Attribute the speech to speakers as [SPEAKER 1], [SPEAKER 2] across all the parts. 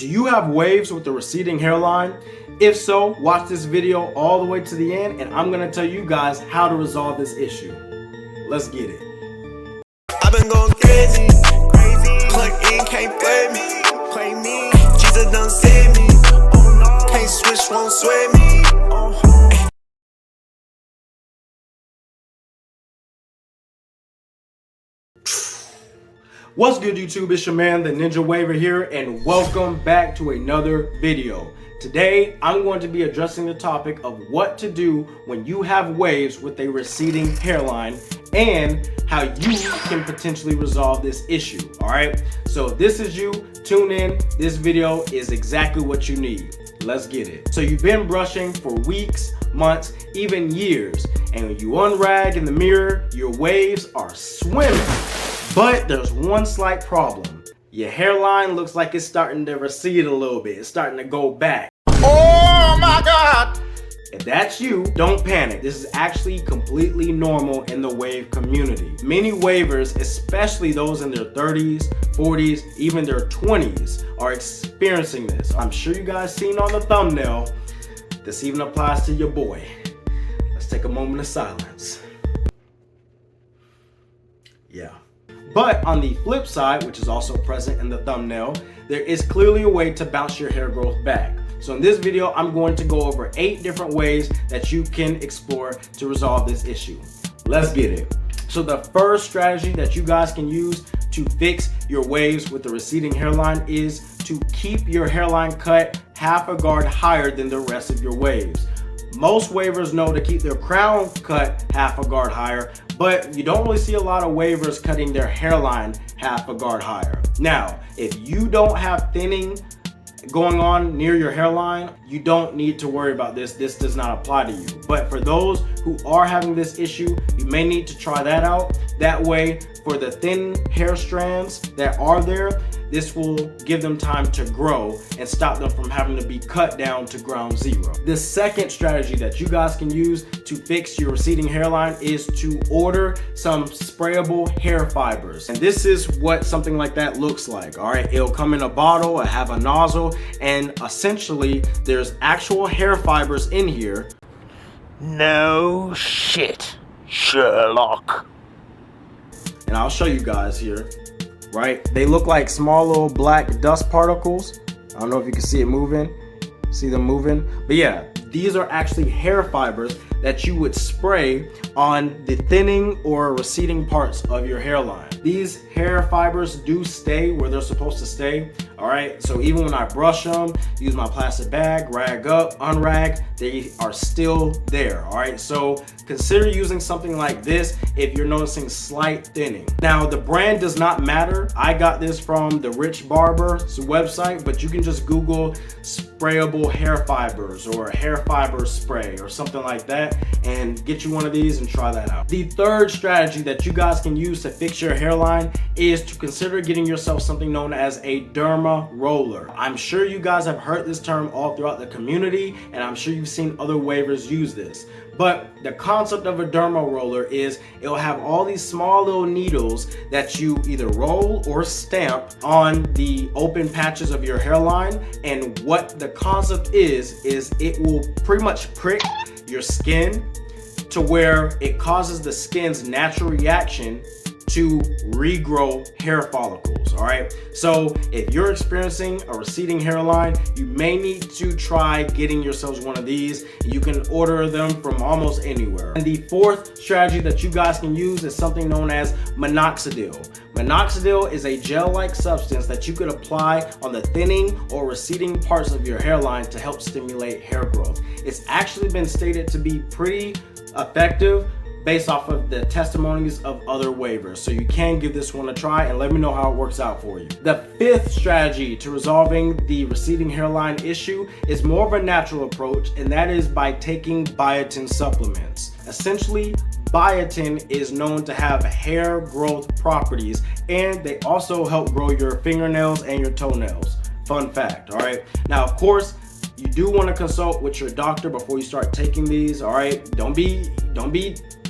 [SPEAKER 1] Do you have waves with a receding hairline? If so, watch this video all the way to the end and I'm gonna tell you guys how to resolve this issue. Let's get it.
[SPEAKER 2] I've been going crazy. Plug in, can't play me. Jesus done save me. Can't switch, won't sway me.
[SPEAKER 1] What's good, YouTube? It's your man, the Ninja Waver here, and welcome back to another video. Today, I'm going to be addressing the topic of what to do when you have waves with a receding hairline and how you can potentially resolve this issue, all right? So if this is you, tune in. This video is exactly what you need. Let's get it. So you've been brushing for weeks, months, even years, and when you unrag in the mirror, your waves are swimming. But there's one slight problem. Your hairline looks like it's starting to recede a little bit. It's starting to go back.
[SPEAKER 2] Oh my God!
[SPEAKER 1] If that's you, don't panic. This is actually completely normal in the wave community. Many wavers, especially those in their 30s, 40s, even their 20s, are experiencing this. I'm sure you guys seen on the thumbnail, this even applies to your boy. Let's take a moment of silence. Yeah. But on the flip side, which is also present in the thumbnail, there is clearly a way to bounce your hair growth back. So in this video, I'm going to go over 8 different ways that you can explore to resolve this issue. Let's get it. So the first strategy that you guys can use to fix your waves with the receding hairline is to keep your hairline cut half a guard higher than the rest of your waves. Most wavers know to keep their crown cut half a guard higher, but you don't really see a lot of wavers cutting their hairline half a guard higher. Now, if you don't have thinning going on near your hairline, you don't need to worry about this. This does not apply to you. But for those who are having this issue, you may need to try that out. That way, for the thin hair strands that are there, this will give them time to grow and stop them from having to be cut down to ground zero. The second strategy that you guys can use to fix your receding hairline is to order some sprayable hair fibers. And this is what something like that looks like, all right? It'll come in a bottle, it'll have a nozzle, and essentially there's actual hair fibers in here.
[SPEAKER 3] No shit, Sherlock.
[SPEAKER 1] And I'll show you guys here. Right? They look like small little black dust particles. I don't know if you can see it moving. See them moving? But yeah, these are actually hair fibers that you would spray on the thinning or receding parts of your hairline. These hair fibers do stay where they're supposed to stay. All right, so even when I brush them, use my plastic bag, rag up, unrag, they are still there. All right, so consider using something like this if you're noticing slight thinning. Now, the brand does not matter. I got this from the Rich Barber's website, but you can just Google sprayable hair fibers or hair fiber spray or something like that and get you one of these and try that out. The third strategy that you guys can use to fix your hairline is to consider getting yourself something known as a derma roller. I'm sure you guys have heard this term all throughout the community, and I'm sure you've seen other wavers use this. But the concept of a derma roller is it'll have all these small little needles that you either roll or stamp on the open patches of your hairline. And what the concept is it will pretty much prick your skin to where it causes the skin's natural reaction to regrow hair follicles. All right, so if you're experiencing a receding hairline, you may need to try getting yourselves one of these. You can order them from almost anywhere. And the fourth strategy that you guys can use is something known as minoxidil. Minoxidil is a gel-like substance that you could apply on the thinning or receding parts of your hairline to help stimulate hair growth. It's actually been stated to be pretty effective based off of the testimonies of other wavers. So you can give this one a try and let me know how it works out for you. The fifth strategy to resolving the receding hairline issue is more of a natural approach, and that is by taking biotin supplements. Essentially, biotin is known to have hair growth properties, and they also help grow your fingernails and your toenails. Fun fact, all right? Now, of course, you do want to consult with your doctor before you start taking these, all right? Don't be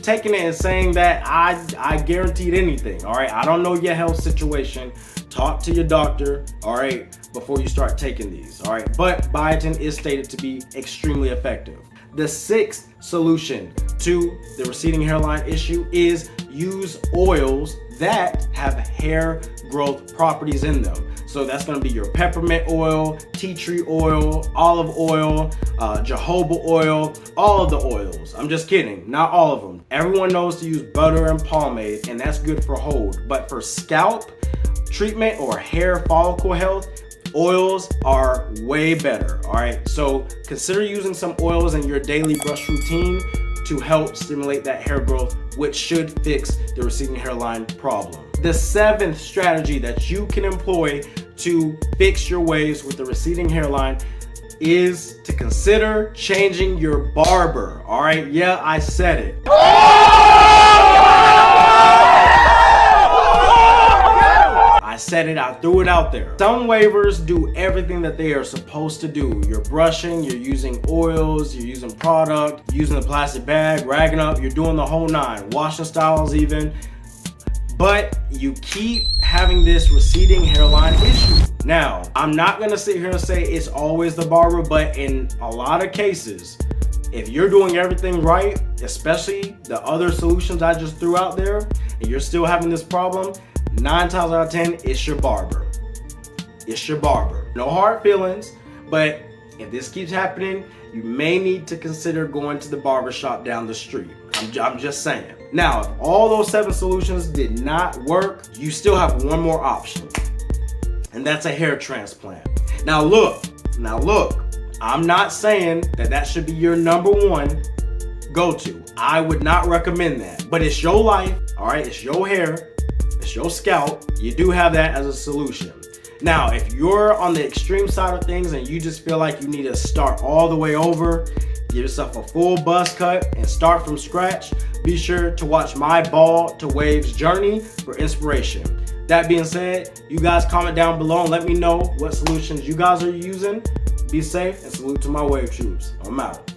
[SPEAKER 1] taking it and saying that I guaranteed anything, all right? I don't know your health situation. talk to your doctor, all right, before you start taking these, all right? But biotin is stated to be extremely effective. The sixth solution to the receding hairline issue is use oils that have hair growth properties in them. So that's gonna be your peppermint oil, tea tree oil, olive oil, jojoba oil, all of the oils. I'm just kidding, not all of them. Everyone knows to use butter and pomade, and that's good for hold. But for scalp treatment or hair follicle health, oils are way better, all right? So consider using some oils in your daily brush routine to help stimulate that hair growth, which should fix the receding hairline problem. The seventh strategy that you can employ to fix your waves with the receding hairline is to consider changing your barber, all right? Yeah, I said it. I said it, I threw it out there. Some wavers do everything that they are supposed to do. You're brushing, you're using oils, you're using product, you're using a plastic bag, ragging up, you're doing the whole nine, washing styles even. But you keep having this receding hairline issue. Now, I'm not gonna sit here and say it's always the barber, but in a lot of cases, if you're doing everything right, especially the other solutions I just threw out there, and you're still having this problem, 9 times out of 10, it's your barber. It's your barber. No hard feelings, but if this keeps happening, you may need to consider going to the barber shop down the street. I'm just saying. Now, if all those 7 solutions did not work, you still have one more option, and that's a hair transplant. Now look, I'm not saying that should be your number one go-to. I would not recommend that, but it's your life, all right? It's your hair, it's your scalp. You do have that as a solution. Now, if you're on the extreme side of things and you just feel like you need to start all the way over, give yourself a full buzz cut and start from scratch, be sure to watch my Bald to Waves journey for inspiration. That being said, you guys comment down below and let me know what solutions you guys are using. Be safe and salute to my wave troops. I'm out.